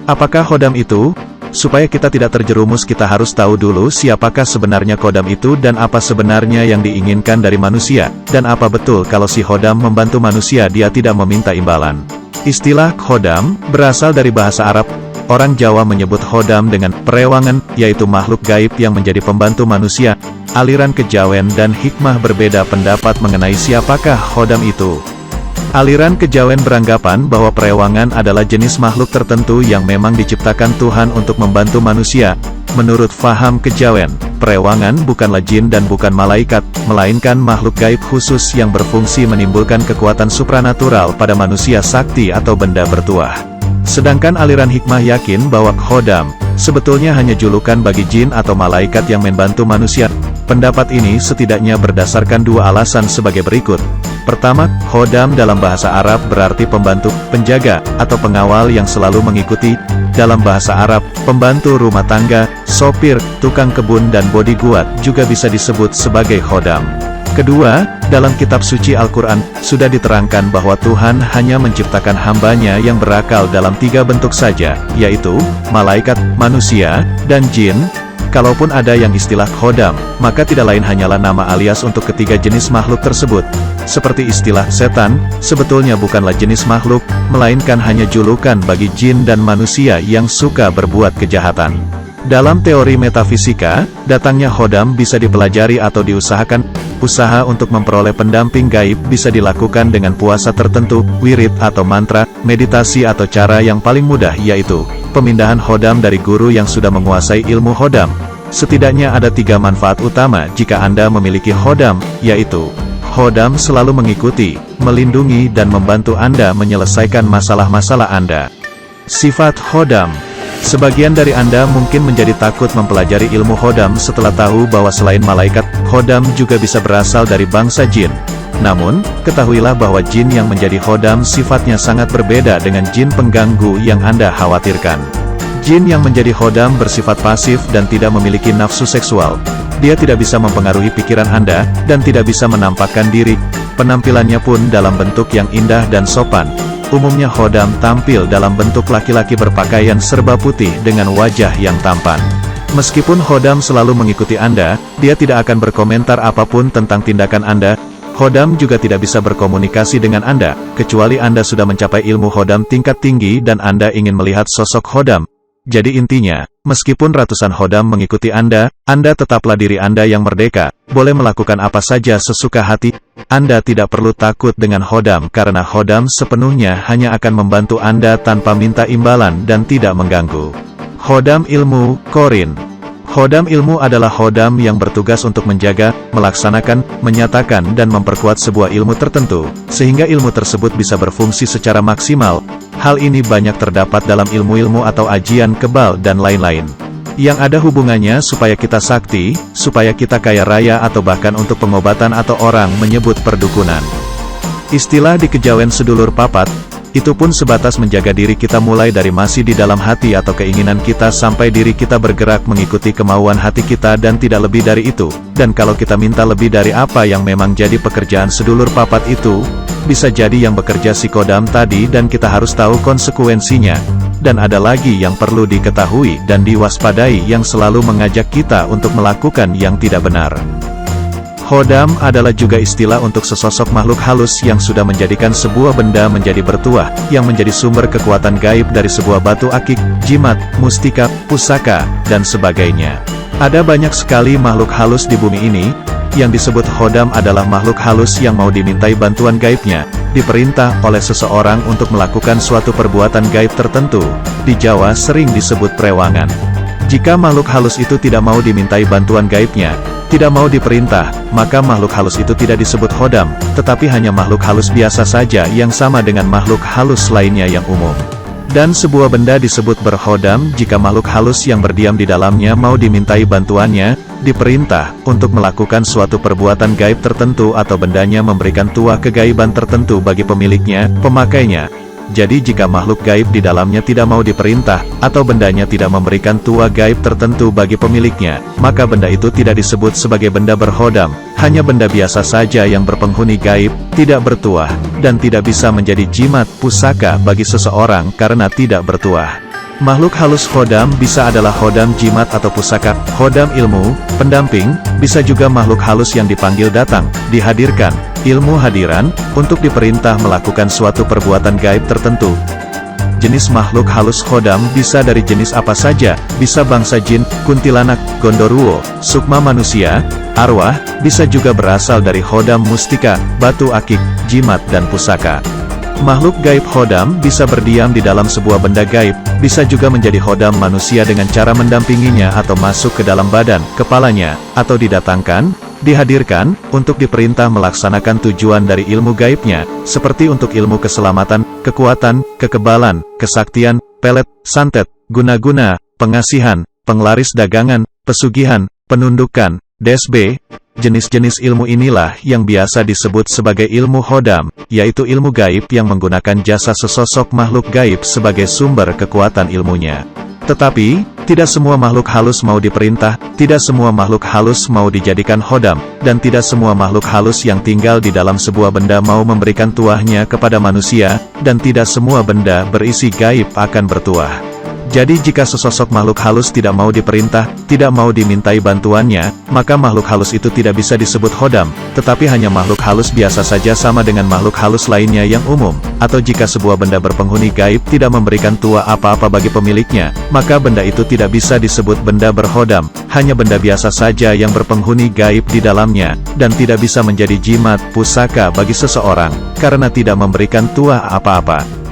Apakah khodam itu? Supaya kita tidak terjerumus, kita harus tahu dulu siapakah sebenarnya khodam itu dan apa sebenarnya yang diinginkan dari manusia, dan apa betul kalau si khodam membantu manusia dia tidak meminta imbalan. Istilah khodam berasal dari bahasa Arab. Orang Jawa menyebut khodam dengan perewangan, yaitu makhluk gaib yang menjadi pembantu manusia. Aliran kejawen dan hikmah berbeda pendapat mengenai siapakah khodam itu. Aliran kejawen beranggapan bahwa perewangan adalah jenis makhluk tertentu yang memang diciptakan Tuhan untuk membantu manusia. Menurut faham kejawen, perewangan bukanlah jin dan bukan malaikat, melainkan makhluk gaib khusus yang berfungsi menimbulkan kekuatan supranatural pada manusia sakti atau benda bertuah. Sedangkan aliran hikmah yakin bahwa khodam sebetulnya hanya julukan bagi jin atau malaikat yang membantu manusia. Pendapat ini setidaknya berdasarkan dua alasan sebagai berikut. Pertama, khodam dalam bahasa Arab berarti pembantu, penjaga, atau pengawal yang selalu mengikuti. Dalam bahasa Arab, pembantu rumah tangga, sopir, tukang kebun dan bodyguard juga bisa disebut sebagai khodam. Kedua, dalam kitab suci Al-Quran, sudah diterangkan bahwa Tuhan hanya menciptakan hambanya yang berakal dalam 3 bentuk saja, yaitu, malaikat, manusia, dan jin. Kalaupun ada yang istilah khodam, maka tidak lain hanyalah nama alias untuk ketiga jenis makhluk tersebut. Seperti istilah setan, sebetulnya bukanlah jenis makhluk, melainkan hanya julukan bagi jin dan manusia yang suka berbuat kejahatan. Dalam teori metafisika, datangnya khodam bisa dipelajari atau diusahakan. Usaha untuk memperoleh pendamping gaib bisa dilakukan dengan puasa tertentu, wirid atau mantra, meditasi atau cara yang paling mudah yaitu pemindahan khodam dari guru yang sudah menguasai ilmu khodam. Setidaknya ada 3 manfaat utama jika Anda memiliki khodam, yaitu khodam selalu mengikuti, melindungi dan membantu Anda menyelesaikan masalah-masalah Anda. Sifat khodam. Sebagian dari Anda mungkin menjadi takut mempelajari ilmu khodam setelah tahu bahwa selain malaikat, khodam juga bisa berasal dari bangsa jin. Namun, ketahuilah bahwa jin yang menjadi khodam sifatnya sangat berbeda dengan jin pengganggu yang Anda khawatirkan. Jin yang menjadi khodam bersifat pasif dan tidak memiliki nafsu seksual. Dia tidak bisa mempengaruhi pikiran Anda, dan tidak bisa menampakkan diri. Penampilannya pun dalam bentuk yang indah dan sopan. Umumnya khodam tampil dalam bentuk laki-laki berpakaian serba putih dengan wajah yang tampan. Meskipun khodam selalu mengikuti Anda, dia tidak akan berkomentar apapun tentang tindakan Anda. Khodam juga tidak bisa berkomunikasi dengan Anda, kecuali Anda sudah mencapai ilmu khodam tingkat tinggi dan Anda ingin melihat sosok khodam. Jadi intinya, meskipun ratusan khodam mengikuti Anda tetaplah diri Anda yang merdeka, boleh melakukan apa saja sesuka hati. Anda tidak perlu takut dengan khodam karena khodam sepenuhnya hanya akan membantu Anda tanpa minta imbalan dan tidak mengganggu. Khodam ilmu, Qorin. Khodam ilmu adalah khodam yang bertugas untuk menjaga, melaksanakan, menyatakan dan memperkuat sebuah ilmu tertentu, sehingga ilmu tersebut bisa berfungsi secara maksimal. Hal ini banyak terdapat dalam ilmu-ilmu atau ajian kebal dan lain-lain. Yang ada hubungannya supaya kita sakti, supaya kita kaya raya atau bahkan untuk pengobatan atau orang menyebut perdukunan. Istilah di kejawen sedulur papat, itu pun sebatas menjaga diri kita mulai dari masih di dalam hati atau keinginan kita sampai diri kita bergerak mengikuti kemauan hati kita dan tidak lebih dari itu. Dan kalau kita minta lebih dari apa yang memang jadi pekerjaan sedulur papat itu, bisa jadi yang bekerja si khodam tadi dan kita harus tahu konsekuensinya. Dan ada lagi yang perlu diketahui dan diwaspadai yang selalu mengajak kita untuk melakukan yang tidak benar. Khodam adalah juga istilah untuk sesosok makhluk halus yang sudah menjadikan sebuah benda menjadi bertuah, yang menjadi sumber kekuatan gaib dari sebuah batu akik, jimat, mustika, pusaka, dan sebagainya. Ada banyak sekali makhluk halus di bumi ini. Yang disebut khodam adalah makhluk halus yang mau dimintai bantuan gaibnya, diperintah oleh seseorang untuk melakukan suatu perbuatan gaib tertentu. Di Jawa sering disebut perewangan. Jika makhluk halus itu tidak mau dimintai bantuan gaibnya, tidak mau diperintah, maka makhluk halus itu tidak disebut khodam, tetapi hanya makhluk halus biasa saja yang sama dengan makhluk halus lainnya yang umum. Dan sebuah benda disebut berkhodam jika makhluk halus yang berdiam di dalamnya mau dimintai bantuannya, diperintah untuk melakukan suatu perbuatan gaib tertentu atau bendanya memberikan tuah kegaiban tertentu bagi pemiliknya, pemakainya. Jadi jika makhluk gaib di dalamnya tidak mau diperintah, atau bendanya tidak memberikan tuah gaib tertentu bagi pemiliknya, maka benda itu tidak disebut sebagai benda berkhodam, hanya benda biasa saja yang berpenghuni gaib, tidak bertuah, dan tidak bisa menjadi jimat, pusaka bagi seseorang karena tidak bertuah. Makhluk halus Khodam bisa adalah Khodam jimat atau pusaka, Khodam ilmu, pendamping, bisa juga makhluk halus yang dipanggil datang, dihadirkan, ilmu hadiran, untuk diperintah melakukan suatu perbuatan gaib tertentu. Jenis makhluk halus Khodam bisa dari jenis apa saja, bisa bangsa jin, kuntilanak, gondoruo, sukma manusia, arwah, bisa juga berasal dari Khodam mustika, batu akik, jimat dan pusaka. Makhluk gaib Khodam bisa berdiam di dalam sebuah benda gaib, bisa juga menjadi Khodam manusia dengan cara mendampinginya atau masuk ke dalam badan, kepalanya, atau didatangkan, dihadirkan, untuk diperintah melaksanakan tujuan dari ilmu gaibnya, seperti untuk ilmu keselamatan, kekuatan, kekebalan, kesaktian, pelet, santet, guna-guna, pengasihan, penglaris dagangan, pesugihan, penundukan, DSB. Jenis-jenis ilmu inilah yang biasa disebut sebagai ilmu Khodam, yaitu ilmu gaib yang menggunakan jasa sesosok makhluk gaib sebagai sumber kekuatan ilmunya. Tetapi, tidak semua makhluk halus mau diperintah, tidak semua makhluk halus mau dijadikan Khodam, dan tidak semua makhluk halus yang tinggal di dalam sebuah benda mau memberikan tuahnya kepada manusia, dan tidak semua benda berisi gaib akan bertuah. Jadi jika sesosok makhluk halus tidak mau diperintah, tidak mau dimintai bantuannya, maka makhluk halus itu tidak bisa disebut Khodam, tetapi hanya makhluk halus biasa saja sama dengan makhluk halus lainnya yang umum. Atau jika sebuah benda berpenghuni gaib tidak memberikan tuah apa-apa bagi pemiliknya, maka benda itu tidak bisa disebut benda berkhodam, hanya benda biasa saja yang berpenghuni gaib di dalamnya, dan tidak bisa menjadi jimat, pusaka bagi seseorang, karena tidak memberikan tuah apa-apa.